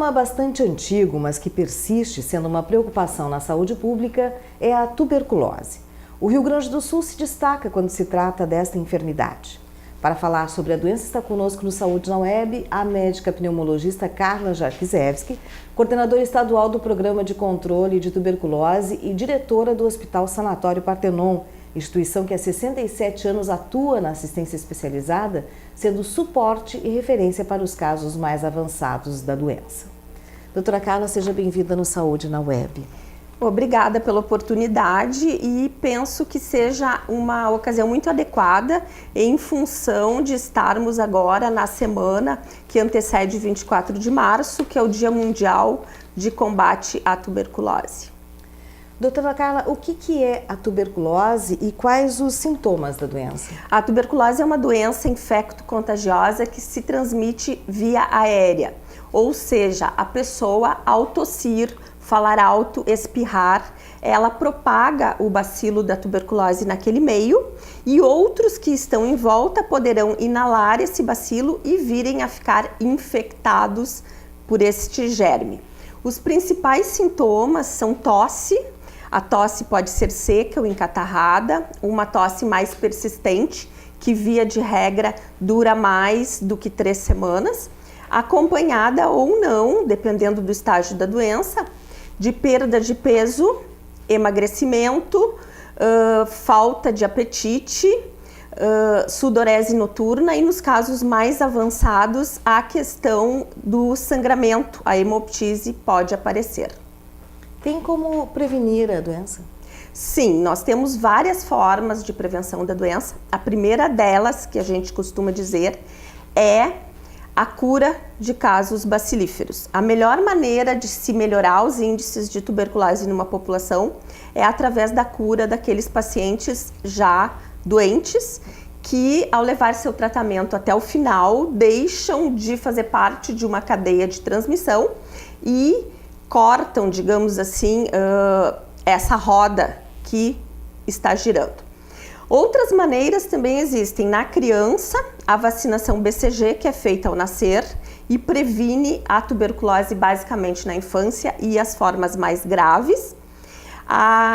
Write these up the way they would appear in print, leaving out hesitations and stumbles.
problema bastante antigo, mas que persiste sendo uma preocupação na saúde pública, é a tuberculose. O Rio Grande do Sul se destaca quando se trata desta enfermidade. Para falar sobre a doença está conosco no Saúde na Web a médica pneumologista Carla Jarkizewski, coordenadora estadual do Programa de Controle de Tuberculose e diretora do Hospital Sanatório Partenon, instituição que há 67 anos atua na assistência especializada, sendo suporte e referência para os casos mais avançados da doença. Doutora Carla, seja bem-vinda no Saúde na Web. Obrigada pela oportunidade e penso que seja uma ocasião muito adequada em função de estarmos agora na semana que antecede 24 de março, que é o Dia Mundial de Combate à Tuberculose. Doutora Carla, o que é a tuberculose e quais os sintomas da doença? A tuberculose é uma doença infecto-contagiosa que se transmite via aérea, ou seja, a pessoa ao tossir, falar alto, espirrar, ela propaga o bacilo da tuberculose naquele meio e outros que estão em volta poderão inalar esse bacilo e virem a ficar infectados por este germe. Os principais sintomas são tosse. A tosse pode ser seca ou encatarrada, uma tosse mais persistente, que via de regra dura mais do que 3 semanas, acompanhada ou não, dependendo do estágio da doença, de perda de peso, emagrecimento, falta de apetite, sudorese noturna e nos casos mais avançados a questão do sangramento, a hemoptise pode aparecer. Tem como prevenir a doença? Sim, nós temos várias formas de prevenção da doença. A primeira delas, que a gente costuma dizer, é a cura de casos bacilíferos. A melhor maneira de se melhorar os índices de tuberculose numa população é através da cura daqueles pacientes já doentes que, ao levar seu tratamento até o final, deixam de fazer parte de uma cadeia de transmissão e cortam, digamos assim, essa roda que está girando. Outras maneiras também existem. Na criança, a vacinação BCG, que é feita ao nascer e previne a tuberculose basicamente na infância e as formas mais graves.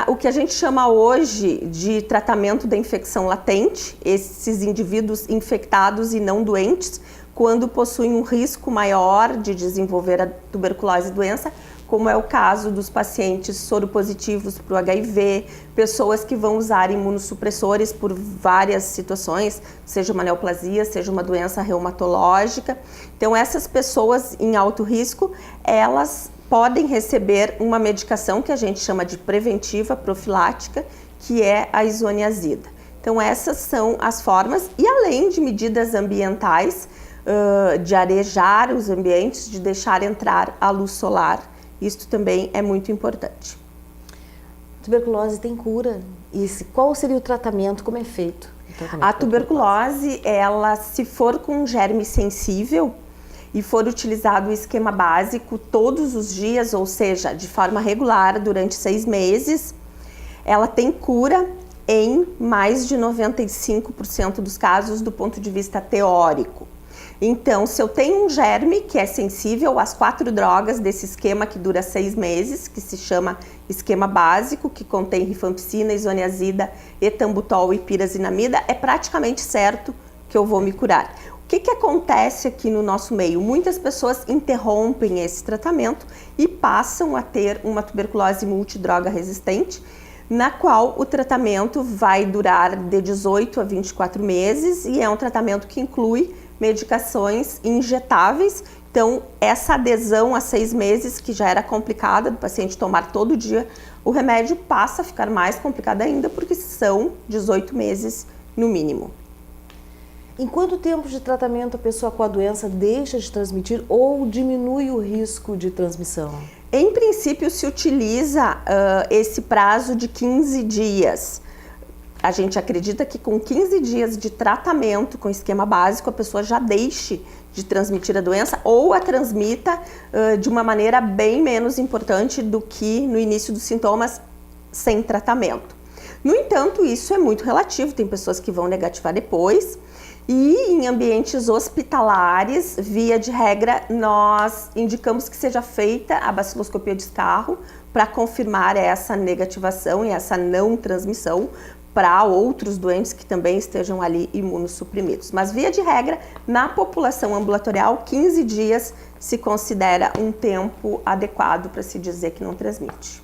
O que a gente chama hoje de tratamento da infecção latente, esses indivíduos infectados e não doentes, quando possuem um risco maior de desenvolver a tuberculose doença, como é o caso dos pacientes soropositivos para o HIV, pessoas que vão usar imunossupressores por várias situações, seja uma neoplasia, seja uma doença reumatológica. Então, essas pessoas em alto risco, elas podem receber uma medicação que a gente chama de preventiva, profilática, que é a isoniazida. Então, essas são as formas, e além de medidas ambientais, de arejar os ambientes, de deixar entrar a luz solar, isso também é muito importante. Tuberculose tem cura? E qual seria o tratamento? Como é feito? A tuberculose, ela, se for com um germe sensível e for utilizado o esquema básico todos os dias, ou seja, de forma regular durante 6 meses, ela tem cura em mais de 95% dos casos do ponto de vista teórico. Então, se eu tenho um germe que é sensível às 4 drogas desse esquema que dura 6 meses, que se chama esquema básico, que contém rifampicina, isoniazida, etambutol e pirazinamida, é praticamente certo que eu vou me curar. O que acontece aqui no nosso meio? Muitas pessoas interrompem esse tratamento e passam a ter uma tuberculose multidroga resistente, na qual o tratamento vai durar de 18 a 24 meses e é um tratamento que inclui medicações injetáveis. Então, essa adesão a 6 meses, que já era complicada do paciente tomar todo dia o remédio, passa a ficar mais complicada ainda, porque são 18 meses no mínimo. Em quanto tempo de tratamento a pessoa com a doença deixa de transmitir ou diminui o risco de transmissão? Em princípio, se utiliza esse prazo de 15 dias. A gente acredita que com 15 dias de tratamento com esquema básico, a pessoa já deixe de transmitir a doença ou a transmita de uma maneira bem menos importante do que no início dos sintomas sem tratamento. No entanto, isso é muito relativo. Tem pessoas que vão negativar depois, E em ambientes hospitalares, via de regra, nós indicamos que seja feita a baciloscopia de escarro para confirmar essa negativação e essa não transmissão para outros doentes que também estejam ali imunossuprimidos. Mas via de regra, na população ambulatorial, 15 dias se considera um tempo adequado para se dizer que não transmite.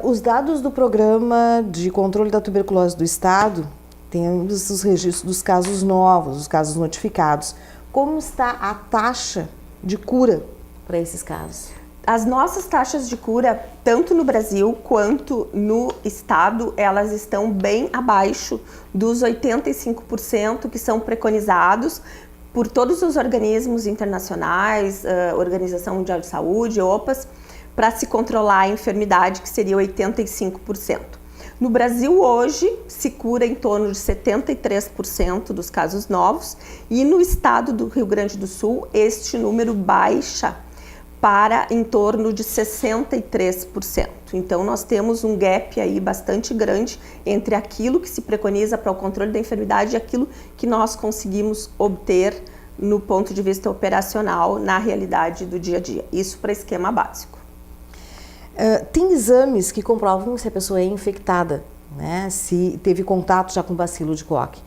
Os dados do Programa de Controle da Tuberculose do Estado temos os registros dos casos novos, os casos notificados. Como está a taxa de cura para esses casos? As nossas taxas de cura, tanto no Brasil quanto no Estado, elas estão bem abaixo dos 85% que são preconizados por todos os organismos internacionais, Organização Mundial de Saúde, OPAS, para se controlar a enfermidade, que seria 85%. No Brasil, hoje, se cura em torno de 73% dos casos novos e no estado do Rio Grande do Sul, este número baixa para em torno de 63%. Então, nós temos um gap aí bastante grande entre aquilo que se preconiza para o controle da enfermidade e aquilo que nós conseguimos obter no ponto de vista operacional na realidade do dia a dia. Isso para esquema básico. Tem exames que comprovam se a pessoa é infectada, né? Se teve contato já com bacilo de Koch.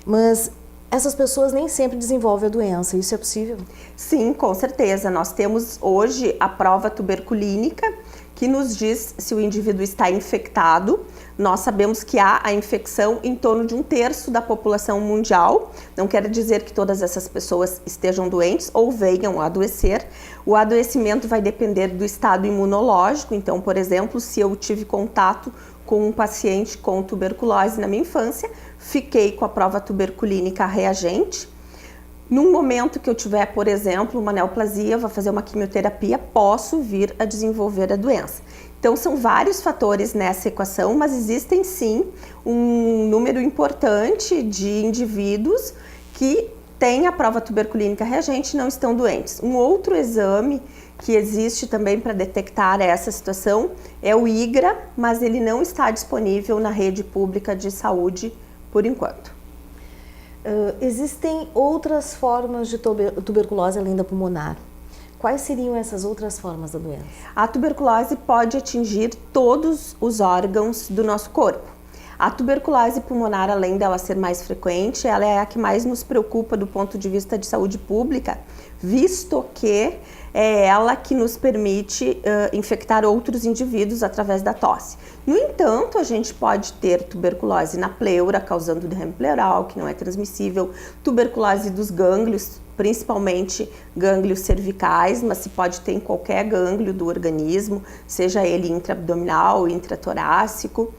Mas essas pessoas nem sempre desenvolvem a doença, isso é possível? Sim, com certeza. Nós temos hoje a prova tuberculínica, que nos diz se o indivíduo está infectado. Nós sabemos que há a infecção em torno de 1/3 da população mundial. Não quer dizer que todas essas pessoas estejam doentes ou venham a adoecer. O adoecimento vai depender do estado imunológico. Então, por exemplo, se eu tive contato com um paciente com tuberculose na minha infância, fiquei com a prova tuberculínica reagente. Num momento que eu tiver, por exemplo, uma neoplasia, vou fazer uma quimioterapia, posso vir a desenvolver a doença. Então, são vários fatores nessa equação, mas existem sim um número importante de indivíduos que têm a prova tuberculínica reagente e não estão doentes. Um outro exame que existe também para detectar essa situação é o IGRA, mas ele não está disponível na rede pública de saúde por enquanto. Existem outras formas de tuberculose além da pulmonar. Quais seriam essas outras formas da doença? A tuberculose pode atingir todos os órgãos do nosso corpo. A tuberculose pulmonar, além dela ser mais frequente, ela é a que mais nos preocupa do ponto de vista de saúde pública, visto que é ela que nos permite infectar outros indivíduos através da tosse. No entanto, a gente pode ter tuberculose na pleura, causando derrame pleural, que não é transmissível, tuberculose dos gânglios, principalmente gânglios cervicais, mas se pode ter em qualquer gânglio do organismo, seja ele intraabdominal ou intratorácico.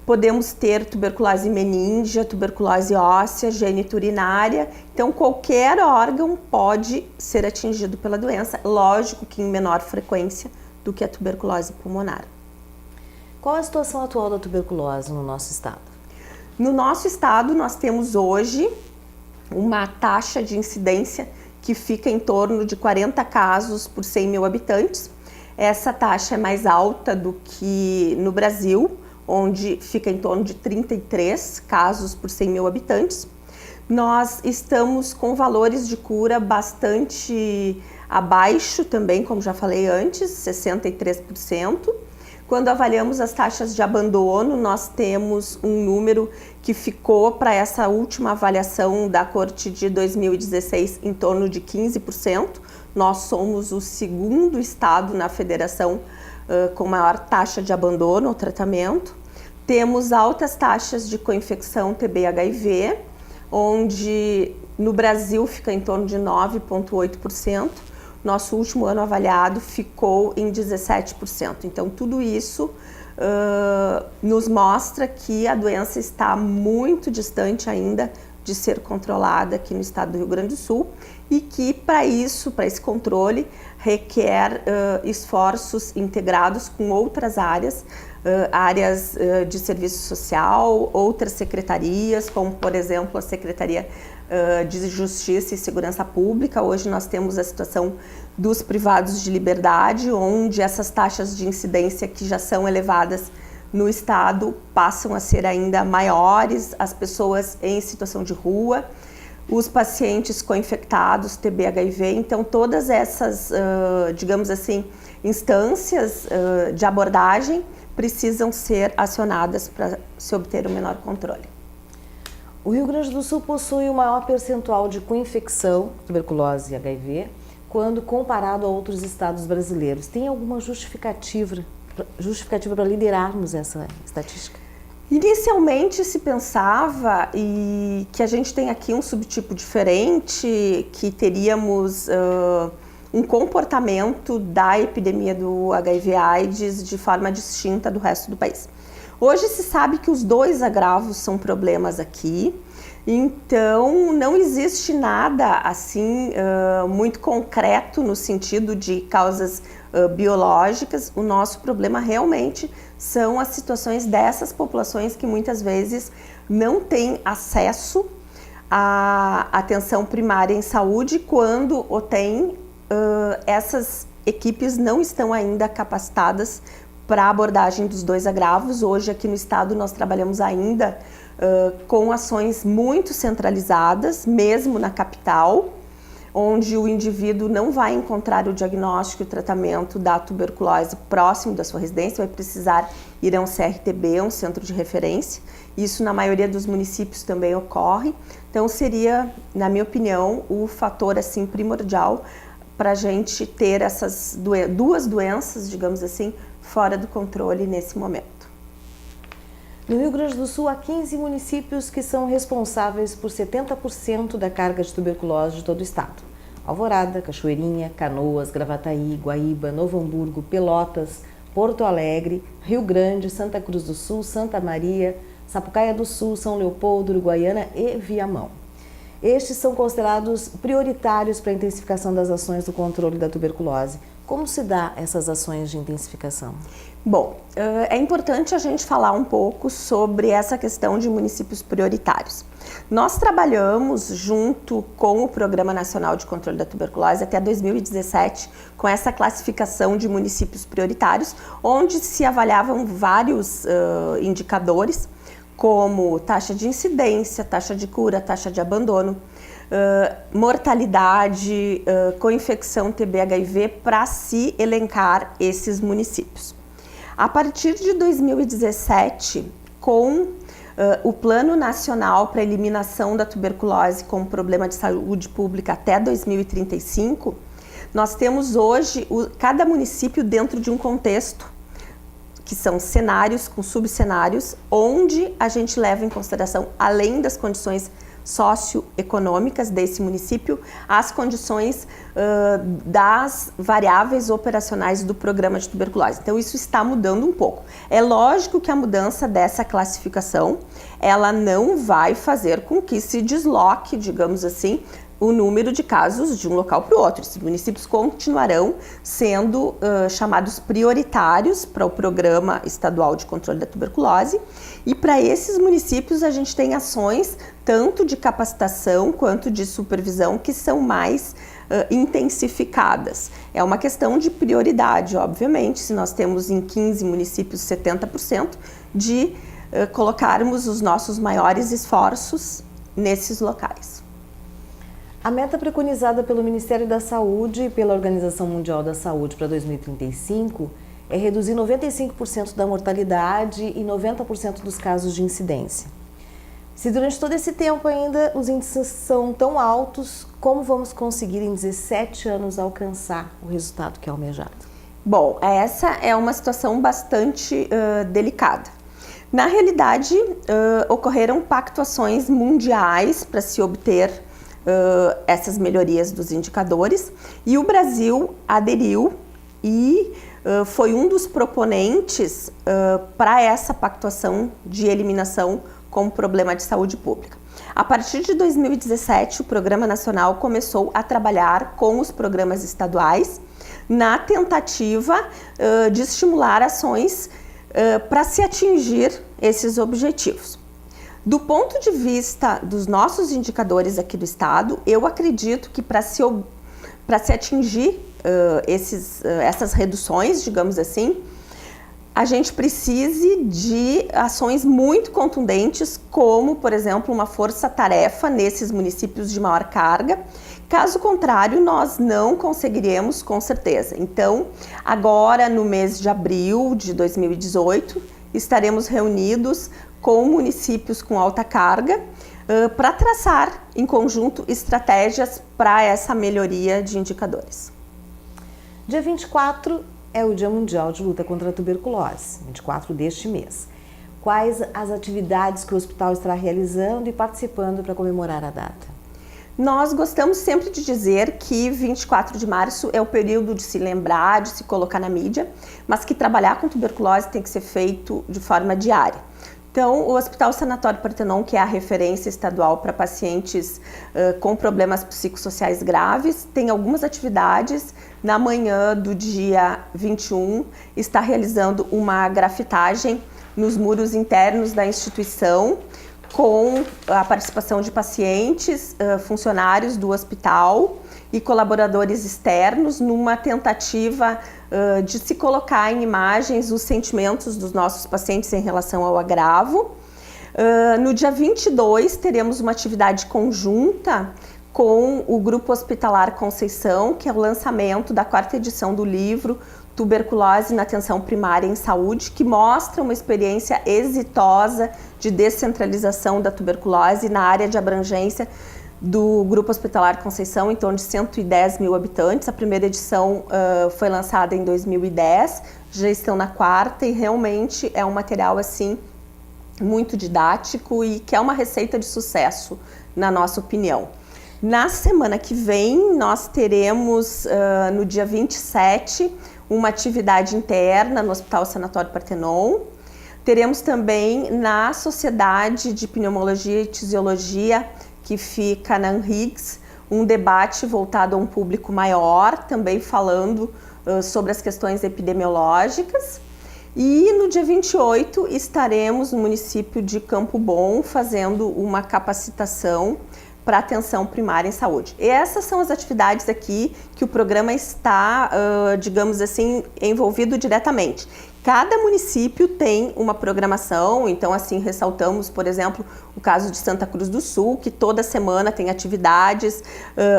Podemos ter tuberculose meníngea, tuberculose óssea, geniturinária. Então, qualquer órgão pode ser atingido pela doença, lógico que em menor frequência do que a tuberculose pulmonar. Qual a situação atual da tuberculose no nosso estado? No nosso estado, nós temos hoje uma taxa de incidência que fica em torno de 40 casos por 100 mil habitantes. Essa taxa é mais alta do que no Brasil, onde fica em torno de 33 casos por 100 mil habitantes. Nós estamos com valores de cura bastante abaixo também, como já falei antes, 63%. Quando avaliamos as taxas de abandono, nós temos um número que ficou para essa última avaliação da Corte de 2016 em torno de 15%. Nós somos o segundo estado na federação com maior taxa de abandono ao tratamento. Temos altas taxas de coinfecção TB-HIV, onde no Brasil fica em torno de 9,8%. Nosso último ano avaliado ficou em 17%. Então, tudo isso nos mostra que a doença está muito distante ainda de ser controlada aqui no estado do Rio Grande do Sul e que, para isso, para esse controle, requer esforços integrados com outras áreas, áreas de serviço social, outras secretarias, como, por exemplo, a Secretaria de Justiça e Segurança Pública. Hoje nós temos a situação dos privados de liberdade, onde essas taxas de incidência que já são elevadas no estado passam a ser ainda maiores, as pessoas em situação de rua, os pacientes co-infectados, TB-HIV, então todas essas, digamos assim, instâncias de abordagem precisam ser acionadas para se obter o menor controle. O Rio Grande do Sul possui o maior percentual de co-infecção, tuberculose e HIV, quando comparado a outros estados brasileiros. Tem alguma justificativa para liderarmos essa estatística? Inicialmente se pensava que a gente tem aqui um subtipo diferente, que teríamos um comportamento da epidemia do HIV/AIDS de forma distinta do resto do país. Hoje se sabe que os dois agravos são problemas aqui, então não existe nada assim muito concreto no sentido de causas biológicas. O nosso problema realmente são as situações dessas populações que muitas vezes não têm acesso à atenção primária em saúde. Quando o têm, essas equipes não estão ainda capacitadas para a abordagem dos dois agravos. Hoje aqui no estado nós trabalhamos ainda com ações muito centralizadas, mesmo na capital, onde o indivíduo não vai encontrar o diagnóstico e o tratamento da tuberculose próximo da sua residência, vai precisar ir a um CRTB, um centro de referência. Isso na maioria dos municípios também ocorre. Então seria, na minha opinião, o fator assim primordial para a gente ter essas duas doenças, digamos assim, fora do controle nesse momento. No Rio Grande do Sul, há 15 municípios que são responsáveis por 70% da carga de tuberculose de todo o estado. Alvorada, Cachoeirinha, Canoas, Gravataí, Guaíba, Novo Hamburgo, Pelotas, Porto Alegre, Rio Grande, Santa Cruz do Sul, Santa Maria, Sapucaia do Sul, São Leopoldo, Uruguaiana e Viamão. Estes são considerados prioritários para a intensificação das ações do controle da tuberculose. Como se dá essas ações de intensificação? Bom, é importante a gente falar um pouco sobre essa questão de municípios prioritários. Nós trabalhamos junto com o Programa Nacional de Controle da Tuberculose até 2017 com essa classificação de municípios prioritários, onde se avaliavam vários indicadores, como taxa de incidência, taxa de cura, taxa de abandono, mortalidade, co-infecção TB/HIV, para se elencar esses municípios. A partir de 2017, com o Plano Nacional para a Eliminação da Tuberculose como Problema de Saúde Pública até 2035, nós temos hoje cada município dentro de um contexto, que são cenários com subcenários, onde a gente leva em consideração, além das condições socioeconômicas desse município, as condições das variáveis operacionais do programa de tuberculose. Então isso está mudando um pouco. É lógico que a mudança dessa classificação, ela não vai fazer com que se desloque, digamos assim, o número de casos de um local para o outro. Esses municípios continuarão sendo chamados prioritários para o Programa Estadual de Controle da Tuberculose, e para esses municípios a gente tem ações tanto de capacitação quanto de supervisão que são mais intensificadas. É uma questão de prioridade, obviamente, se nós temos em 15 municípios 70%, de colocarmos os nossos maiores esforços nesses locais. A meta preconizada pelo Ministério da Saúde e pela Organização Mundial da Saúde para 2035 é reduzir 95% da mortalidade e 90% dos casos de incidência. Se durante todo esse tempo ainda os índices são tão altos, como vamos conseguir em 17 anos alcançar o resultado que é almejado? Bom, essa é uma situação bastante delicada. Na realidade, ocorreram pactuações mundiais para se obter essas melhorias dos indicadores, e o Brasil aderiu e foi um dos proponentes para essa pactuação de eliminação como problema de saúde pública. A partir de 2017, o Programa Nacional começou a trabalhar com os programas estaduais na tentativa de estimular ações para se atingir esses objetivos. Do ponto de vista dos nossos indicadores aqui do estado, eu acredito que para se atingir essas reduções, digamos assim, a gente precise de ações muito contundentes, como, por exemplo, uma força-tarefa nesses municípios de maior carga. Caso contrário, nós não conseguiremos, com certeza. Então, agora no mês de abril de 2018, estaremos reunidos com municípios com alta carga para traçar em conjunto estratégias para essa melhoria de indicadores. Dia 24 é o Dia Mundial de Luta contra a Tuberculose, 24 deste mês. Quais as atividades que o hospital estará realizando e participando para comemorar a data? Nós gostamos sempre de dizer que 24 de março é o período de se lembrar, de se colocar na mídia, mas que trabalhar com tuberculose tem que ser feito de forma diária. Então, o Hospital Sanatório Partenon, que é a referência estadual para pacientes com problemas psicossociais graves, tem algumas atividades. Na manhã do dia 21, está realizando uma grafitagem nos muros internos da instituição, com a participação de pacientes, funcionários do hospital e colaboradores externos, numa tentativa de se colocar em imagens os sentimentos dos nossos pacientes em relação ao agravo. No dia 22, teremos uma atividade conjunta com o Grupo Hospitalar Conceição, que é o lançamento da 4ª edição do livro Tuberculose na Atenção Primária em Saúde, que mostra uma experiência exitosa de descentralização da tuberculose na área de abrangência do Grupo Hospitalar Conceição, em torno de 110 mil habitantes. A primeira edição foi lançada em 2010, já estão na 4ª e realmente é um material assim muito didático e que é uma receita de sucesso, na nossa opinião. Na semana que vem, nós teremos, no dia 27, uma atividade interna no Hospital Sanatório Partenon. Teremos também na Sociedade de Pneumologia e Tisiologia, que fica na Anhiggs, um debate voltado a um público maior, também falando sobre as questões epidemiológicas. E no dia 28 estaremos no município de Campo Bom fazendo uma capacitação para atenção primária em saúde. E essas são as atividades aqui que o programa está, digamos assim, envolvido diretamente. Cada município tem uma programação, então assim ressaltamos, por exemplo, o caso de Santa Cruz do Sul, que toda semana tem atividades,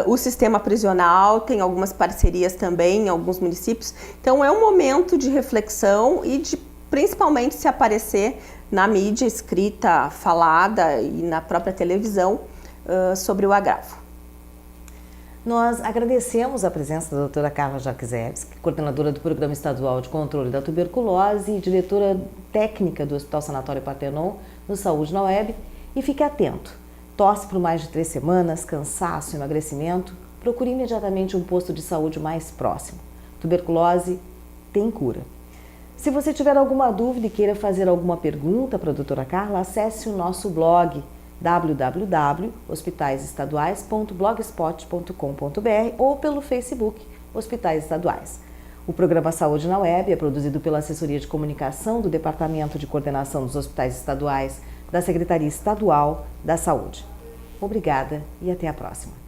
o sistema prisional tem algumas parcerias também em alguns municípios. Então é um momento de reflexão e de principalmente se aparecer na mídia escrita, falada e na própria televisão sobre o agravo. Nós agradecemos a presença da doutora Carla Jaczewski, coordenadora do Programa Estadual de Controle da Tuberculose e diretora técnica do Hospital Sanatório Partenon no Saúde na Web. E fique atento, tosse por mais de 3 semanas, cansaço, emagrecimento, procure imediatamente um posto de saúde mais próximo. Tuberculose tem cura. Se você tiver alguma dúvida e queira fazer alguma pergunta para a doutora Carla, acesse o nosso blog www.hospitaisestaduais.blogspot.com.br ou pelo Facebook Hospitais Estaduais. O programa Saúde na Web é produzido pela Assessoria de Comunicação do Departamento de Coordenação dos Hospitais Estaduais da Secretaria Estadual da Saúde. Obrigada e até a próxima.